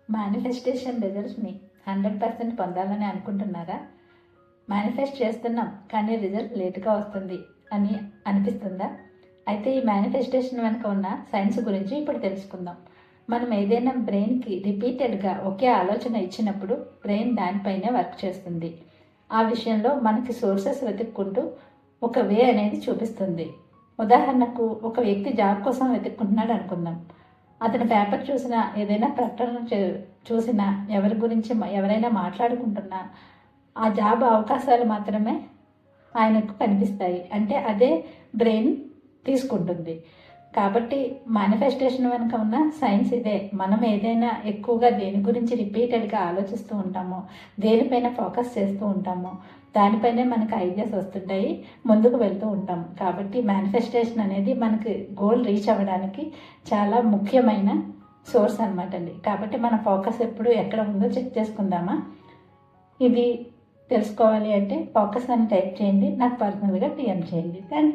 Manifestation రిజల్ట్స్ని 100% పొందాలని అనుకుంటున్నారా? Manifest చేస్తున్నాం కానీ రిజల్ట్ లేట్గా వస్తుంది అని అనిపిస్తుందా? అయితే ఈ మేనిఫెస్టేషన్ వెనుక ఉన్న సైన్స్ గురించి ఇప్పుడు తెలుసుకుందాం. మనం ఏదైనా బ్రెయిన్కి రిపీటెడ్గా ఒకే ఆలోచన ఇచ్చినప్పుడు బ్రెయిన్ దానిపైనే వర్క్ చేస్తుంది. ఆ విషయంలో మనకి సోర్సెస్ వెతుక్కుంటూ ఒక వే అనేది చూపిస్తుంది. ఉదాహరణకు ఒక వ్యక్తి జాబ్ కోసం వెతుక్కుంటున్నాడు అనుకుందాం. అతను పేపర్ చూసినా, ఏదైనా ప్రకటన చూసినా, ఎవరి గురించి ఎవరైనా మాట్లాడుకుంటున్నా ఆ జాబ్ అవకాశాలు మాత్రమే ఆయనకు కనిపిస్తాయి. అంటే అదే బ్రెయిన్ తీసుకుంటుంది. కాబట్టి మేనిఫెస్టేషన్ వెనుక ఉన్న సైన్స్ ఇదే. మనం ఏదైనా ఎక్కువగా దేని గురించి రిపీటెడ్గా ఆలోచిస్తూ ఉంటామో, దేనిపైన ఫోకస్ చేస్తూ ఉంటామో దానిపైనే మనకు ఐడియాస్ వస్తుంటాయి, ముందుకు వెళ్తూ ఉంటాము. కాబట్టి మేనిఫెస్టేషన్ అనేది మనకి గోల్ రీచ్ అవ్వడానికి చాలా ముఖ్యమైన సోర్స్ అనమాట అండి. కాబట్టి మన ఫోకస్ ఎప్పుడు ఎక్కడ ఉందో చెక్ చేసుకుందామా? ఇది తెలుసుకోవాలి అంటే ఫోకస్ అని టైప్ చేయండి, నాకు పర్సనల్గా DM చేయండి. Thank you.